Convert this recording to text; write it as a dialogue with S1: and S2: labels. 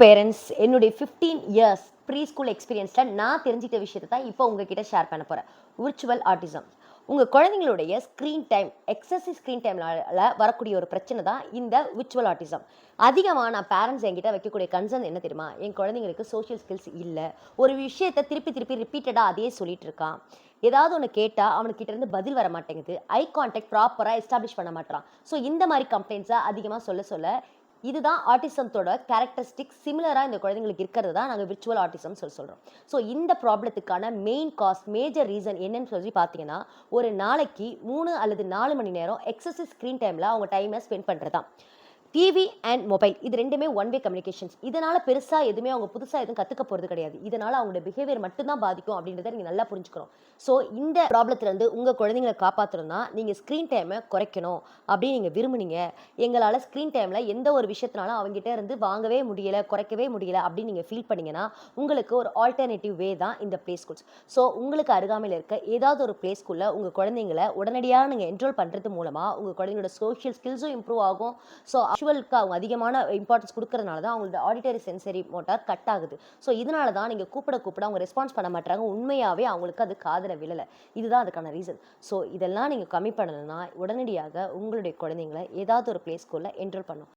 S1: Parents என்னுடைய 15 years pre school எக்ஸ்பீரியன்ஸில் நான் தெரிஞ்சிட்ட விஷயத்தை தான் இப்போ உங்ககிட்ட ஷேர் பண்ண போகிறேன். Virtual autism. உங்கள் குழந்தைங்களுடைய ஸ்க்ரீன் டைம், எக்ஸசிவ் ஸ்க்ரீன் டைம்னால வரக்கூடிய ஒரு பிரச்சனை தான் இந்த விர்ச்சுவல் ஆட்டிசம். அதிகமாக நான் பேரண்ட்ஸ் என்கிட்ட வைக்கக்கூடிய கன்சர்ன் என்ன தெரியுமா? என் குழந்தைங்களுக்கு சோஷியல் ஸ்கில்ஸ் இல்லை. ஒரு விஷயத்தை திருப்பி திருப்பி ரிப்பீட்டடாக அதே சொல்லிட்டு இருக்கான். ஏதாவது ஒன்று கேட்டால் அவனுக்கிட்ட இருந்து பதில் வர மாட்டேங்குது. ஐ கான்டாக்ட் ப்ராப்பராக எஸ்டாப்ளிஷ் பண்ண மாட்டான். ஸோ இந்த மாதிரி கம்ப்ளைண்ட்ஸை அதிகமாக சொல்ல சொல்ல இதுதான் ஆட்டிசத்தோட கேரக்டரிஸ்டிக் சிமிலராக இந்த குழந்தைங்களுக்கு இருக்கிறது தான் நாங்கள் விர்ச்சுவல் ஆட்டிசம் சொல்கிறோம். ஸோ இந்த ப்ராப்ளத்துக்கான மெயின் காஸ், மேஜர் ரீசன் என்னன்னு சொல்லி பார்த்தீங்கன்னா, ஒரு நாளைக்கு 3 அல்லது 4 மணி நேரம் எக்ஸசிவ் ஸ்க்ரீன் டைமில் அவங்க டைமை ஸ்பெண்ட் பண்ணுறது தான். டிவி அண்ட் மொபைல் இது ரெண்டுமே ஒன் வே கம்யூனிகேஷன்ஸ். இதனால பெருசா எதுவுமே அவங்க புதுசா எதுவும் கத்துக்க போறது கிடையாது. இதனால அவங்களோட பிஹேவியர் மட்டும் தான் பாதிக்கும் அப்படின்றத நீங்க நல்லா புரிஞ்சுக்கணும். ஸோ இந்த ப்ராப்ளத்துல இருந்து உங்க குழந்தைங்களை காப்பாற்றணும்னா நீங்க ஸ்கிரீன் டைமை குறைக்கணும் அப்படின்னு நீங்க விரும்புனீங்க. எங்களால ஸ்கிரீன் டைம்ல எந்த ஒரு விஷயத்தினாலும் அவங்ககிட்ட இருந்து வாங்கவே முடியல, குறைக்கவே முடியல அப்படின்னு நீங்க ஃபீல் பண்ணீங்கன்னா, உங்களுக்கு ஒரு ஆல்டர்னேட்டிவ் வே தான் இந்த பிளே ஸ்கூல்ஸ். ஸோ உங்களுக்கு அருகாமையில் இருக்க ஏதாவது ஒரு பிளே ஸ்கூல்ல உங்க குழந்தைங்களை உடனடியாக நீங்க என்ரோல் பண்றது மூலமா உங்க குழந்தைங்களோட சோஷியல் ஸ்கில்ஸும் இம்ப்ரூவ் ஆகும். ஸோ விஷுவலுக்கு அவங்க அதிகமான இம்பார்ட்டன்ஸ் கொடுக்கறதுனால தான் அவங்களோட ஆடிட்டரி சென்சரி மோட்டார் கட் ஆகுது. ஸோ இதனால தான் நீங்கள் கூப்பிட கூப்பிட அவங்க ரெஸ்பான்ஸ் பண்ண மாட்டாங்க. உண்மையாகவே அவங்களுக்கு அது காதில் விழலை. இதுதான் அதுக்கான ரீசன். ஸோ இதெல்லாம் நீங்கள் கம்மி பண்ணணும்னா உடனடியாக உங்களுடைய குழந்தைங்களை ஏதாவது ஒரு பிளே ஸ்கூலில் என்ரோல் பண்ணும்.